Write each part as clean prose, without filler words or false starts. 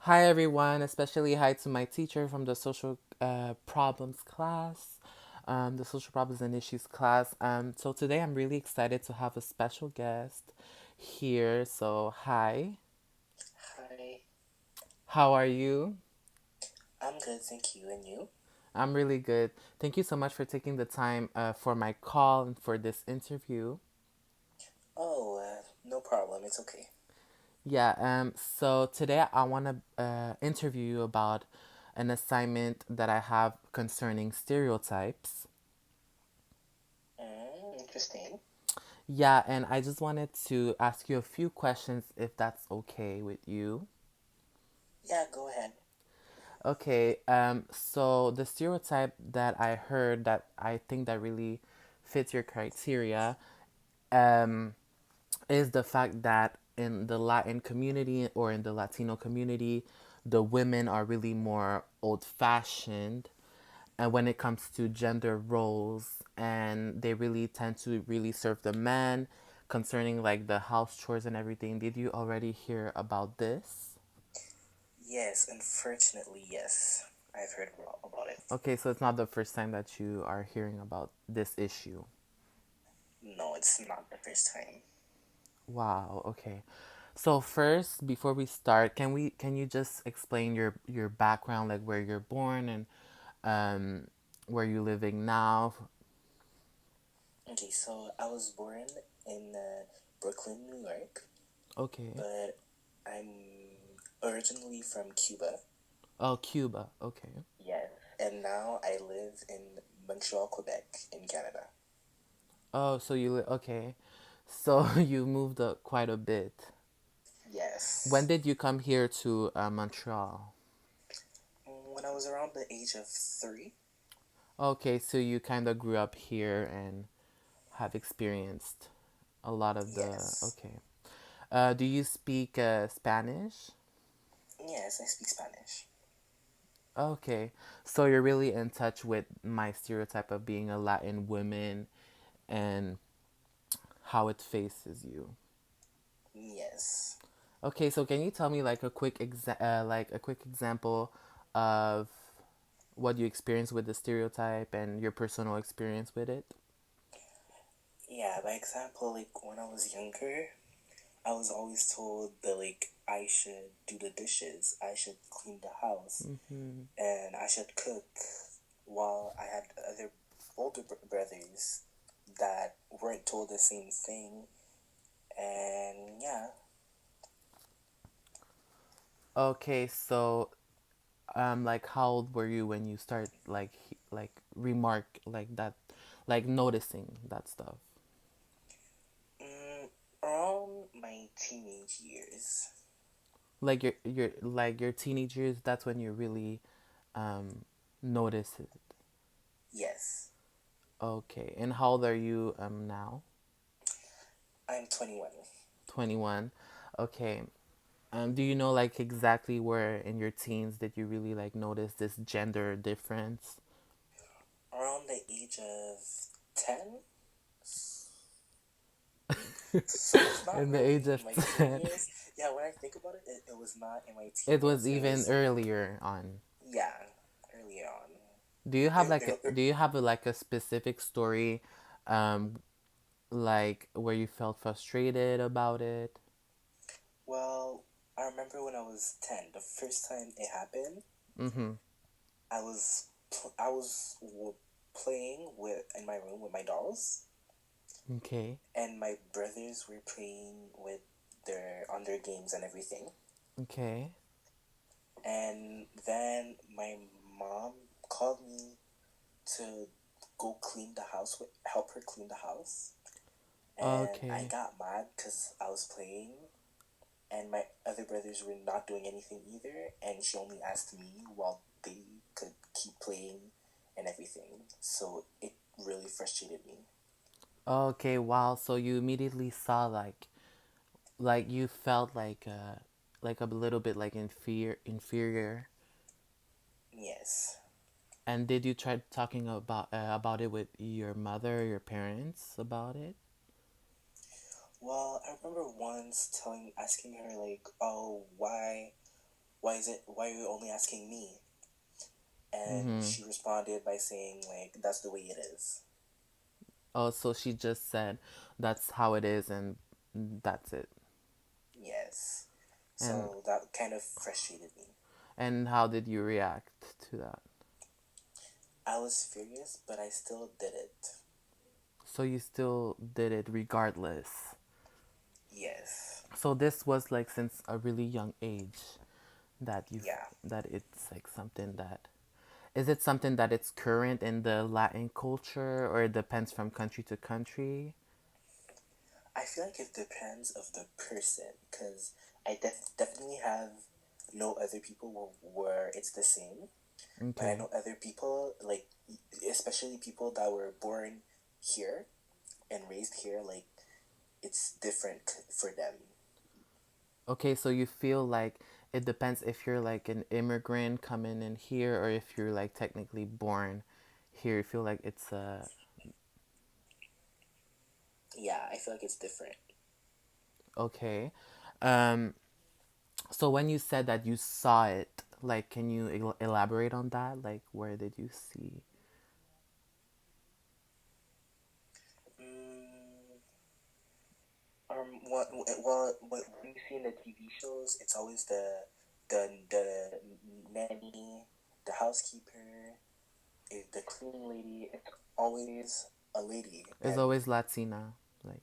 Hi everyone, especially hi to my teacher from the social problems class, the social problems and issues class. So today I'm really excited to have a special guest here. So hi, Hi, how are you? I'm good, thank you. And you? I'm really good. Thank you so much for taking the time for my call and for this interview. Oh, no problem. It's okay. Yeah. So today I want to interview you about an assignment that I have concerning stereotypes. Interesting. Yeah, and I just wanted to ask you a few questions if that's okay with you. Yeah, go ahead. Okay, so the stereotype that I heard that I think that really fits your criteria um, is the fact that in the Latin community or in the Latino community, the women are really more old fashioned and when it comes to gender roles and they really tend to really serve the man concerning like the house chores and everything. Did you already hear about this? Yes, unfortunately, yes. I've heard about it. Okay, so it's not the first time that you are hearing about this issue. No, it's not the first time. Wow, okay. So first, before we start, can you just explain your background, like where you're born and um where you living now? Okay, so I was born in Brooklyn, New York, Okay. but I'm originally from Cuba. Oh, Cuba. Okay. Yes. And now I live in Montreal, Quebec, in Canada. Oh, so okay. So you moved quite a bit. When Yes. did you come here to Montreal? When I was around the age of 3. Okay, so you kind of grew up here and have experienced a lot of the. Yes. Okay. Do you speak Spanish? Yes, I speak Spanish. Okay, so you're really in touch with my stereotype of being a Latin woman and how it faces you. Yes. Okay, so can you tell me like a quick example of what you experienced with the stereotype and your personal experience with it? Yeah, by example, like when I was younger, I was always told that like I should do the dishes, I should clean the house, Mm-hmm. and I should cook while I had other older brothers that weren't told the same thing. And yeah, Okay, so like how old were you when you start like remark like that, like noticing that stuff? mm, around my teenage years. Like your teenage years, that's when you really um notice it. Yes, Okay, and how old are you now? I'm 21. 21. Okay. Do you know like exactly where in your teens did you really like notice this gender difference? Around the age of 10. So it's not In the age really of in my teen 10. years. Yeah, when I think about it, it was not in my teen It was years. It even was, earlier on. yeah, earlier on. Do you have like It, do you have like a specific story um like where you felt frustrated about it? well, I remember when I was 10, the first time it happened, Mhm. I was playing with in my room with my dolls, Okay. and my brothers were playing with their on their games and everything. Okay. And then my mom called me to go clean the house with help her clean the house, and I Okay. got mad because I was playing and my other brothers were not doing anything either, and she only asked me while they could keep playing and everything. So it really frustrated me. Okay, wow. So you immediately saw like you felt like a little bit like inferior. Yes. And did you try talking about it with your mother, your parents about it? Well, I remember once asking her like, "Oh, why? why are you only asking me? And Mm-hmm. she responded by saying like that's the way it is. Oh, so she just said that's how it is and that's it. Yes. And So that kind of frustrated me. how did you react to that? I was furious, but I still did it. So you still did it regardless. Yes. So this was like since a really young age that you Yeah. that it's like something that is it something that it's current in the Latin culture or it depends from country to country? I feel like it depends of the person because definitely have know other people where it's the same, but I Okay. know other people like especially people that were born here and raised here like it's different for them. Okay, so you feel like it depends if you're like an immigrant coming in here or if you're like technically born here. You feel like it's Yeah, I feel like it's different. okay. Um, so when you said that you saw it, like, can you elaborate on that? Like, where did you see? Mm, what well what when you see in the TV shows, it's always the nanny, the housekeeper, the cleaning lady. It's always a lady It's and always Latina, like.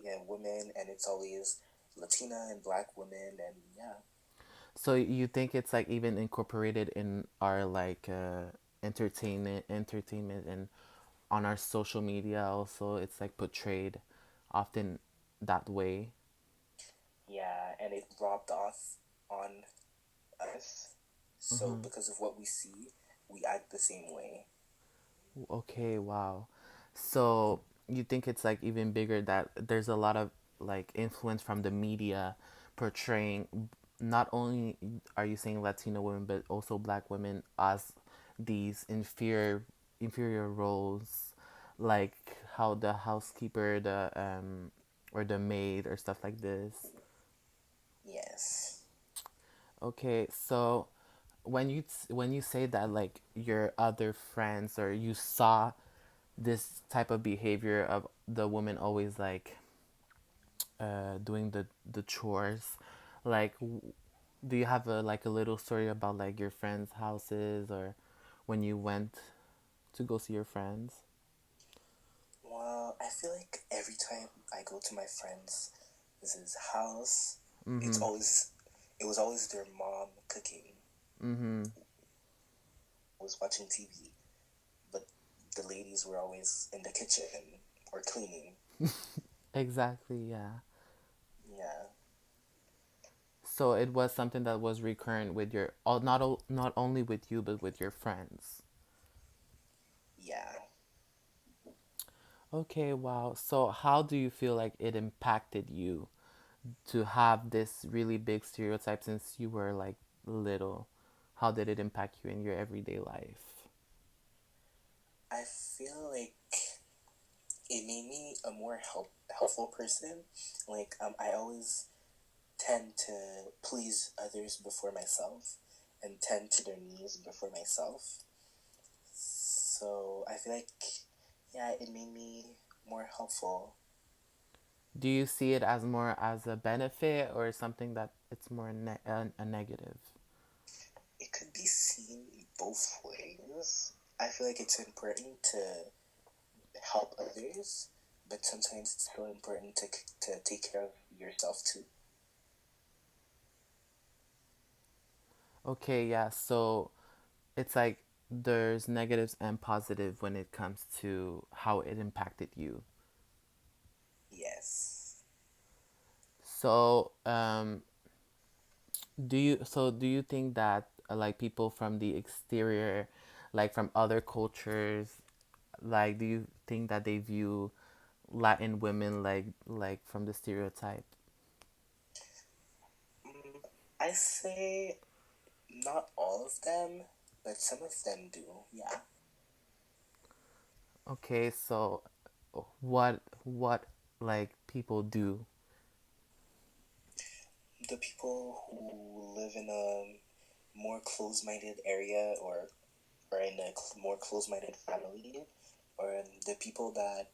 And women, and it's always Latina and Black women, and yeah, So you think it's like even incorporated in our like entertainment, and on our social media also it's like portrayed often that way. yeah, and it robbed off on us. So because of what we see, we act the same way. Okay, wow. So you think it's like even bigger that there's a lot of like influence from the media portraying not only are you saying Latino women but also black women as these inferior roles, like how the housekeeper, the or the maid or stuff like this. Yes. Okay, so when you say that like your other friends or you saw this type of behavior of the woman always like doing the chores, like do you have a like a little story about like your friends' houses or when you went to go see your friends? Well, I feel like every time I go to my friend's this is house, it's Mm-hmm. always it was always their mom cooking, Mm-hmm. was watching TV, but the ladies were always in the kitchen or cleaning. Exactly, yeah. Yeah. So it was something that was recurrent with your not only with you but with your friends. Yeah. Okay, wow. So how do you feel like it impacted you to have this really big stereotype since you were like little? How did it impact you in your everyday life? I feel like it made me a more helpful person. Like I always tend to please others before myself and tend to their needs before myself. So I feel like yeah, it made me more helpful. Do you see it as more as a benefit or something that it's more a negative? It could be seen both ways. I feel like it's important to help others, but sometimes it's still important to take care of yourself too. Okay, yeah. So it's like there's negatives and positive when it comes to how it impacted you. Yes. So, do you think that like people from the exterior, like from other cultures, like do you think that they view Latin women like from the stereotype? Mm, I say not all of them, but some of them do. Yeah. Okay, so what like people do? the people who live in a more close-minded area, or in a more close-minded family, or the people that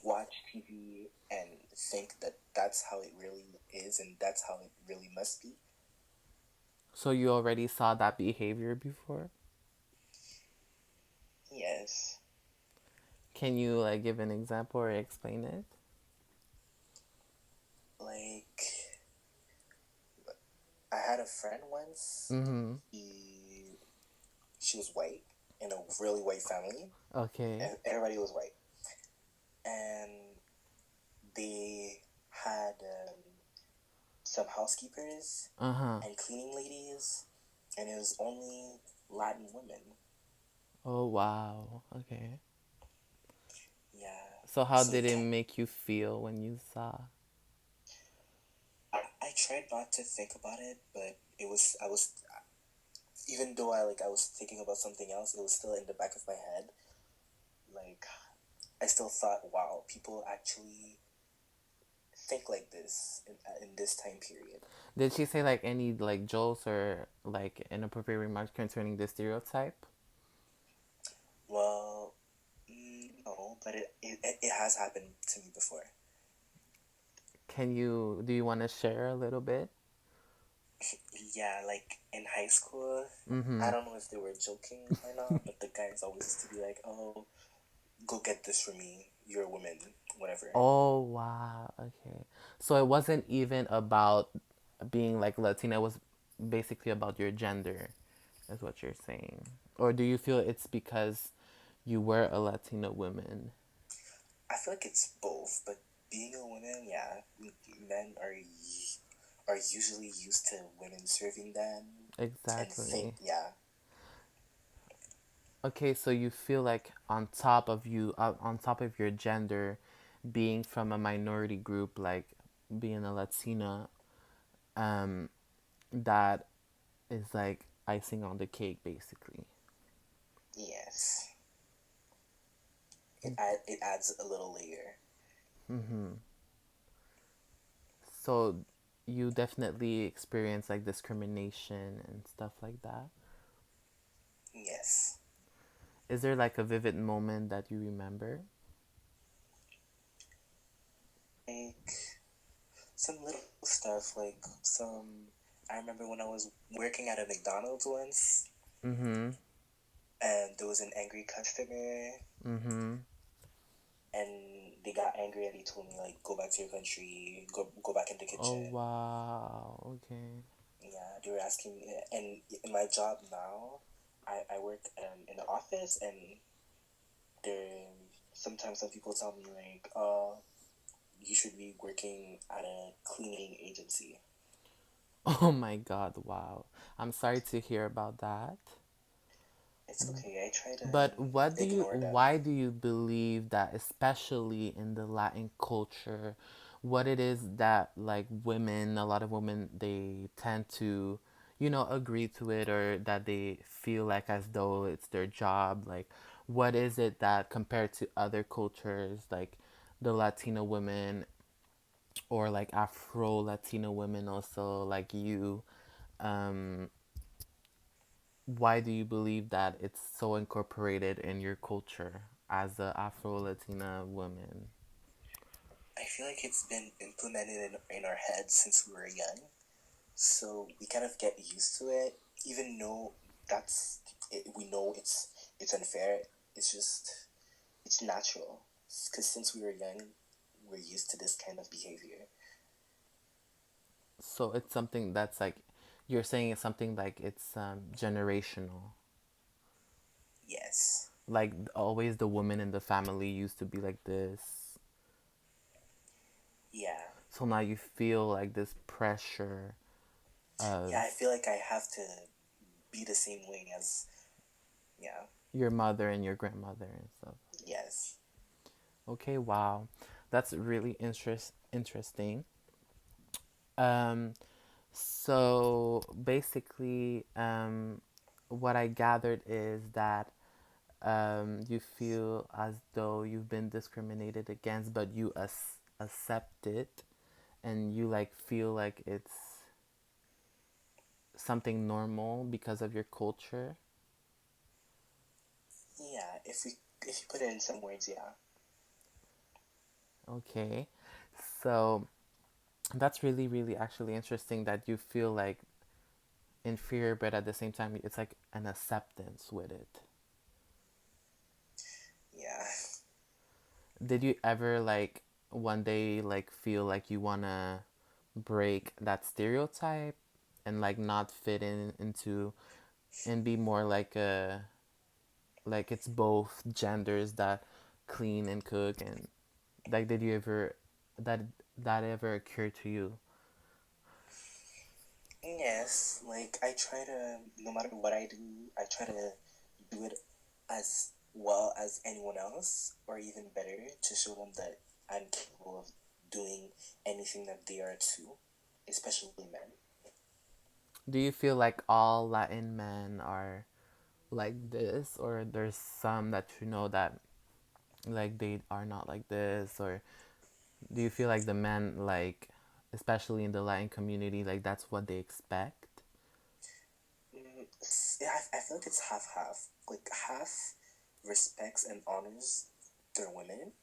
watch TV and think that that's how it really is and that's how it really must be. So you already saw that behavior before? Yes. Can you like give an example or explain it? Like, I had a friend once. Mm-hmm. He, she was white in a really white family. Okay. Everybody was white, and they had some housekeepers Uh-huh. and cleaning ladies, and it was only Latin women. Oh wow. Okay. Yeah. So how So did it it can make you feel when you saw? I tried not to think about it, but it was I was even though I was thinking about something else, it was still in the back of my head. Like, I still thought, wow, people actually think like this in this time period. Did she say like any like jokes or like inappropriate remarks concerning this stereotype? Well, no, but it has happened to me before. Can you do you want to share a little bit? Yeah, like in high school, I Mm-hmm. don't know if they were joking or not, but the guys always used to be like, "Oh, go get this for me. You're a woman, whatever." Oh wow. Okay. So it wasn't even about being like Latina, it was basically about your gender, is what you're saying. Or do you feel it's because you were a Latina woman? I feel like it's both, but being a woman, yeah, men are usually used to women serving them, and think, Exactly. yeah, Okay, so you feel like on top of you, on top of your gender, being from a minority group, like being a Latina, um, that is like icing on the cake, basically. yes, it adds a little layer. Mm-hmm. So you definitely experience like discrimination and stuff like that. Yes, Is there like a vivid moment that you remember? like some little stuff, like some. I remember when I was working at a McDonald's once, Mm-hmm. and there was an angry customer, Mm-hmm. and they got angry and they told me like, "Go back to your country, go back in the Oh kitchen." wow. Okay. Yeah, they were asking me, and in my job now, I work in the office, and there sometimes some people tell me like, you should be working at a cleaning agency. Oh my God. Wow. I'm sorry to hear about that. It's okay. I try But to ignore them. why do you believe that, especially in the Latin culture, what it is that like women, a lot of women, they tend to, agree to it or that they feel like as though it's their job? Like, what is it that compared to other cultures, like the Latino women or like Afro Latino women also, like you, um, why do you believe that it's so incorporated in your culture as a Afro Latina woman? I feel like it's been implemented in our heads since we were young, so we kind of get used to it, even though that's we know it's unfair. It's just it's natural because since we were young, we're used to this kind of behavior. So it's something that's like, you're saying it's something like it's generational. Yes. Like always the woman in the family used to be like this. Yeah. So now you feel like this pressure Yeah, of I feel like I have to be the same way as, yeah. your mother and your grandmother and stuff. Yes. Okay, wow. That's really interesting. Um, So basically, what I gathered is that you feel as though you've been discriminated against, but you accept it, and you like feel like it's something normal because of your culture? Yeah, if you put it in some words, yeah. Okay. So that's really, really actually interesting that you feel like inferior, but at the same time, it's like an acceptance with it. Yeah. Did you ever like one day like feel like you wanna break that stereotype and like not fit in into and be more like it's both genders that clean and cook and like did you ever that that ever occurred to you? Yes, like I try to, no matter what I do, I try to do it as well as anyone else, or even better, to show them that I'm capable of doing anything that they are too, especially men. Do you feel like all Latin men are like this, or there's some that you know that like they are not like this, or do you feel like the men like especially in the Latin community like that's what they expect? Yeah, I feel like it's half half. Like half respects and honors their women,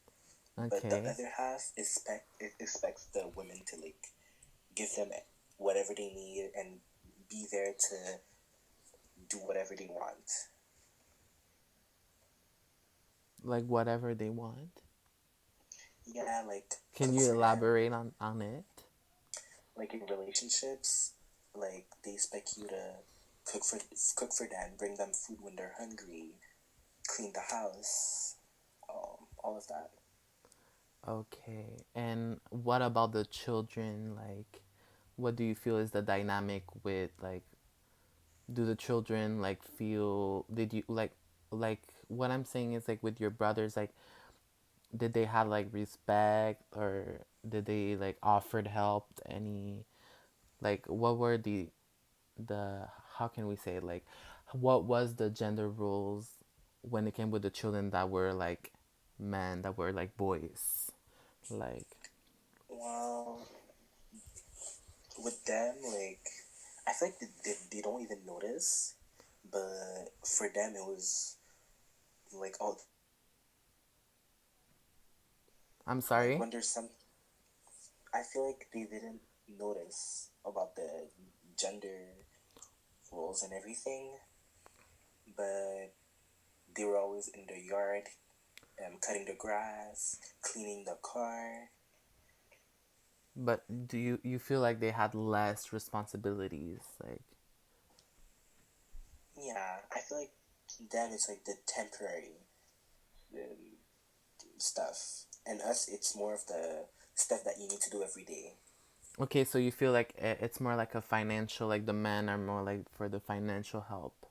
but the Okay. other half expects the women to like give them whatever they need and be there to do whatever they want. Like whatever they want. Yeah, like Can cook you for them. elaborate on it? Like in relationships, like they expect you to cook for cook for them, bring them food when they're hungry, clean the house, all of that. Okay. And what about the children? Like, what do you feel is the dynamic with like do the children like feel did you like what I'm saying is like with your brothers like did they have like respect or did they like offered help any like what were the how can we say it, like what was the gender rules when it came with the children that were like men that were like boys like Well, with them, like I feel like they don't even notice, but for them it was like oh, I'm like sorry. when there's some, I feel like they didn't notice about the gender roles and everything, but they were always in the yard, cutting the grass, cleaning the car. But do you feel like they had less responsibilities like Yeah, I feel like them it's like the temporary um, stuff, and us it's more of the stuff that you need to do every day. okay so you feel like it's more like a financial like the men are more like for the financial help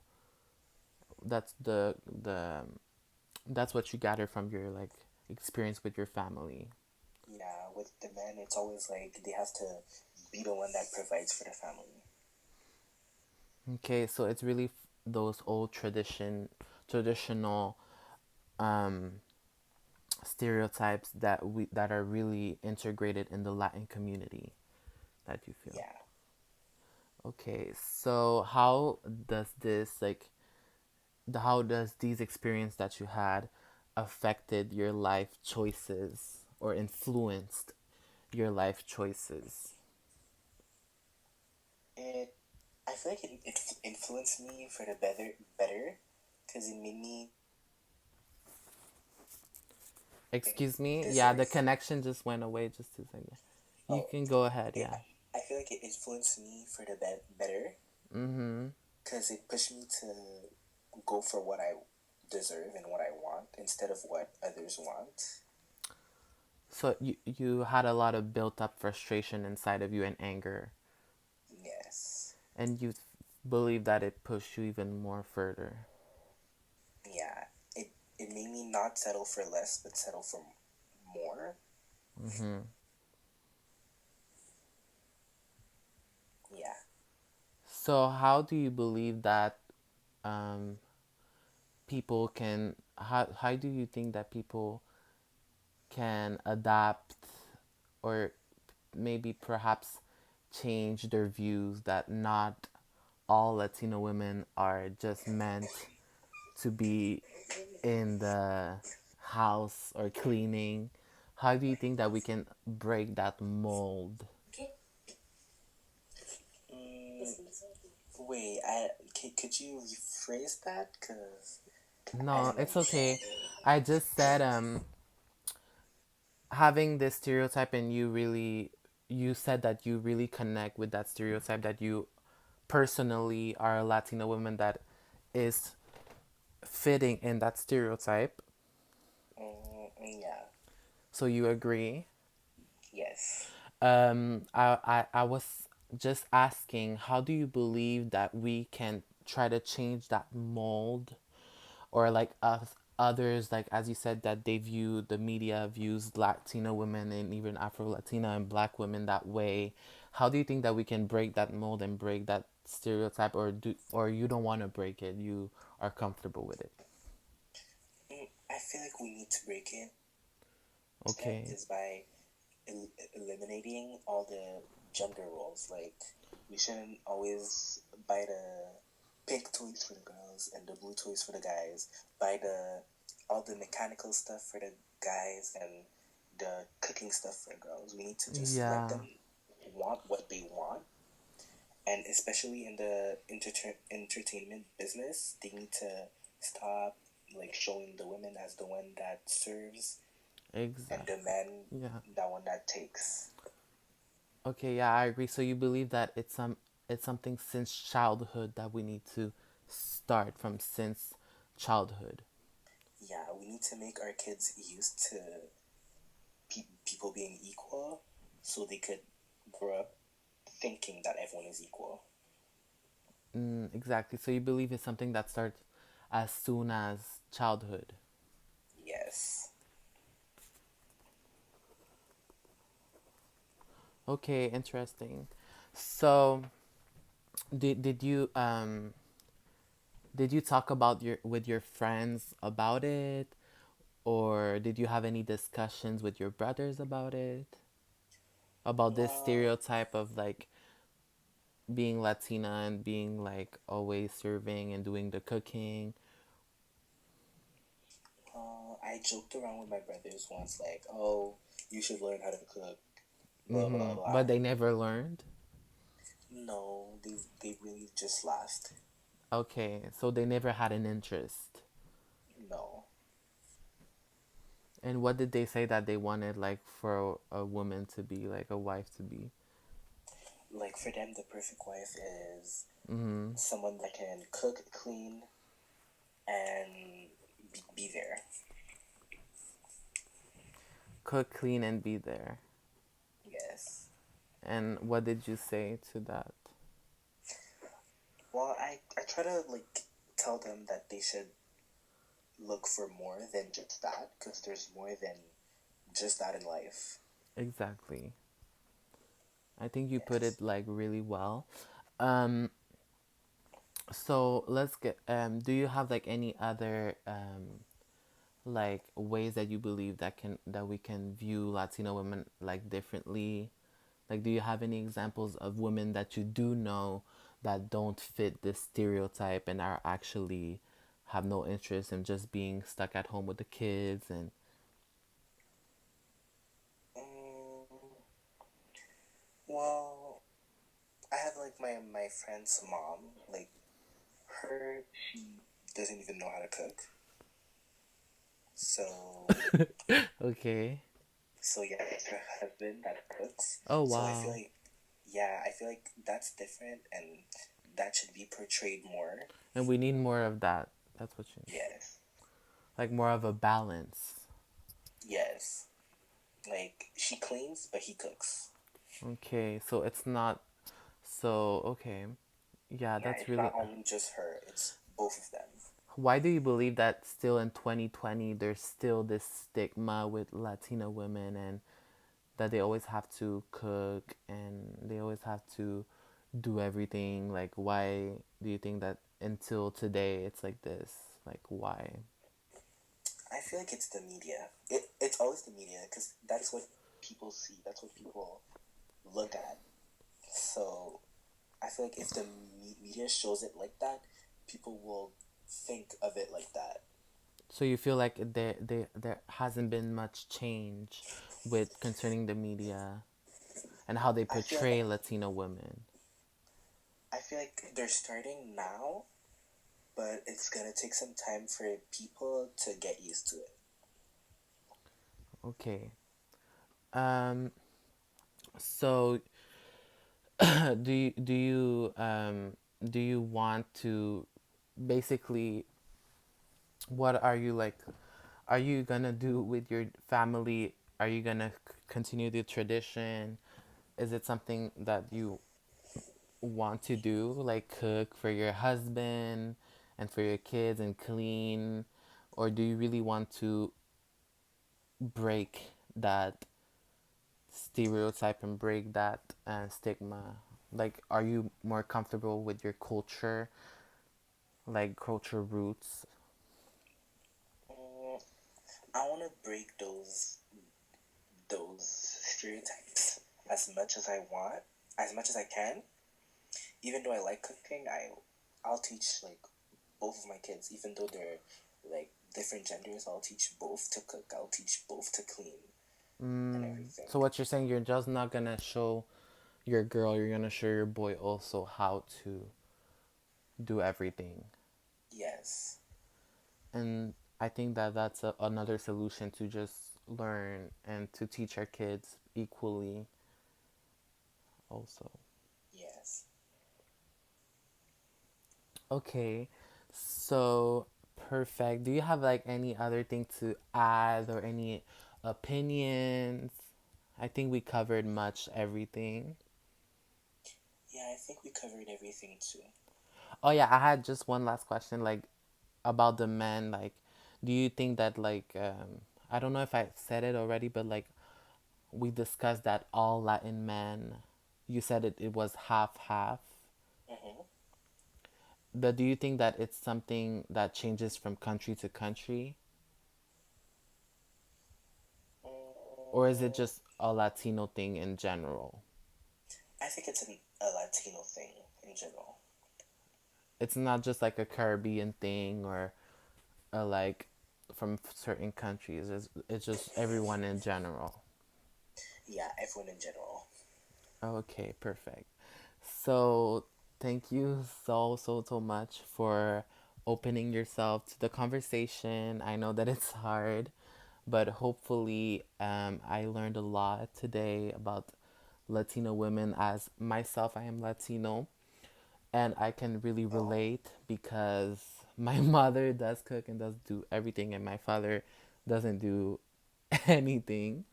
that's the that's what you gather from your like experience with your family. Yeah, with the men, it's always like they have to be the one that provides for the family. Okay, so it's really those old traditional um stereotypes that we that are really integrated in the Latin community that you feel. Yeah, Okay, so how does this like how does these experience that you had affected your life choices or influenced your life choices? it. I feel like it influenced me for the better, because it made me Excuse me? Yeah, the deserve. connection just went away just a second. You Oh, can go ahead, it, yeah. I feel like it influenced me for the better, Mm-hmm. because it pushed me to go for what I deserve and what I want instead of what others want. So you had a lot of built up frustration inside of you and anger, Yes. and you believe that it pushed you even more further. Yeah. It made me not settle for less, but settle for more. Mm-hmm. Yeah. So how do you believe that um, people can? How do you think that people can adapt or maybe perhaps change their views that not all Latino women are just meant to be in the house or cleaning? How do you think that we can break that mold? Mm, wait, could you rephrase that? Cause I No, didn't it's understand. okay. I just said having this stereotype and you said that you really connect with that stereotype, that you personally are a Latino woman that is fitting in that stereotype. Yeah. So you agree? Yes. I was just asking, how do you believe that we can try to change that mold, or like us others, like as you said, that they view the media views Latino women and even Afro Latina and Black women that way? How do you think that we can break that mold and break that stereotype, or you don't want to break it? You are comfortable with it. I feel like we need to break it. Step Okay. is by eliminating all the gender roles. Like, we shouldn't always buy the pink toys for the girls and the blue toys for the guys. Buy the all the mechanical stuff for the guys and the cooking stuff for the girls. We need to just let Yeah, them want what they want, and especially in the entertainment business, they need to stop like showing the women as the one that serves and the exactly. man Yeah. that one that takes. Okay, yeah, I agree. So you believe that it's something since childhood that we need to start from since childhood. Yeah, we need to make our kids used to people being equal so they could grow up thinking that everyone is equal. Exactly. So you believe it's something that starts as soon as childhood. Yes. Okay, interesting. So did you talk about your with your friends about it, or did you have any discussions with your brothers about it? About this Well, stereotype of like being Latina and being like always serving and doing the cooking. I joked around with my brothers once, like, "Oh, you should learn how to cook." Blah blah blah. But they never learned. No, they really just laughed. Okay, so they never had an interest. No, And what did they say that they wanted, like for a woman to be, like a wife to be? like for them, the perfect wife is someone that can cook, clean, and be there. Cook, clean, and be there. Yes. And what did you say to that? Well, I try to like tell them that they should look for more than just that because there's more than just that in life. Exactly. I think you put Yes. it like really well. Um, so let's get. Do you have like any other like ways that you believe that we can view Latino women like differently? Like, do you have any examples of women that you do know that don't fit this stereotype and are actually have no interest in just being stuck at home with the kids and Mm, well, I have like my friend's mom. Like her, she doesn't even know how to cook. So okay. yeah, it's her husband that cooks. Oh So I feel wow. like yeah, I feel like that's different and that should be portrayed more. And we need more of that. That's what you Yes. like, more of a balance. Yes. Like she cleans, but he cooks. Okay, so it's not so okay. Yeah, Yeah, that's it's really. not only just her, it's both of them. Why do you believe that still in 2020 there's still this stigma with Latina women, and that they always have to cook and they always have to do everything? Like, why do you think that until today it's like this? Like, why? I feel like it's the media. It's always the media because that's what people see. That's what people look at. So I feel like if the media shows it like that, people will think of it like that. So you feel like there hasn't been much change with concerning the media and how they I feel portray Latino women. I feel like they're starting now, but it's gonna take some time for people to get used to it. Okay. Um. So do you want to basically what are you like? Are you gonna do with your family? Are you gonna continue the tradition? Is it something that you want to do, like cook for your husband and for your kids and clean? Or do you really want to break that stereotype and break that stigma? Like, are you more comfortable with your culture, like culture roots? Mm, I want to break those stereotypes as much as I want, as much as I can. Even though I like cooking, I'll teach like both of my kids, even though they're like different genders. I'll teach both to cook. I'll teach both to clean and everything. So what you're saying, you're just not gonna show your girl, you're gonna show your boy also how to do everything. Yes, And I think that that's another solution to just learn and to teach our kids equally also. yes. Okay, so perfect. Do you have like any other thing to add or any opinions? I think we covered much everything. Yeah, I think we covered everything too. Oh yeah, I had just one last question, like about the men. Like, do you think that like I don't know if I said it already, but like we discussed that all Latin men, you said it was half half. Mm-hmm. But do you think that it's something that changes from country to country, or is it Mm, just a Latino thing in general? I think it's a Latino thing in general. It's not just like a Caribbean thing or a like from certain countries. It's just everyone in general. Yeah, everyone in general. Okay, perfect. So, thank you so much for opening yourself to the conversation. I know that it's hard, but hopefully, I learned a lot today about Latino women. As myself, I am Latino, and I can really Oh, relate because my mother does cook and does do everything, and my father doesn't do anything.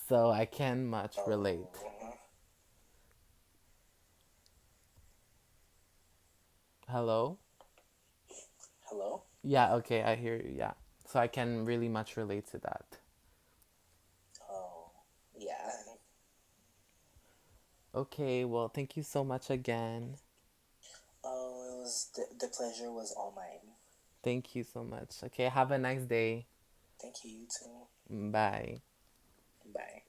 So, I can much relate. oh, Hello? hello. Yeah, okay, I hear you. Yeah. So I can really much relate to that. Oh, yeah. Okay, well, thank you so much again. Oh, it was the pleasure was all mine. Thank you so much. Okay, have a nice day. Thank you, you too. Bye. Bye.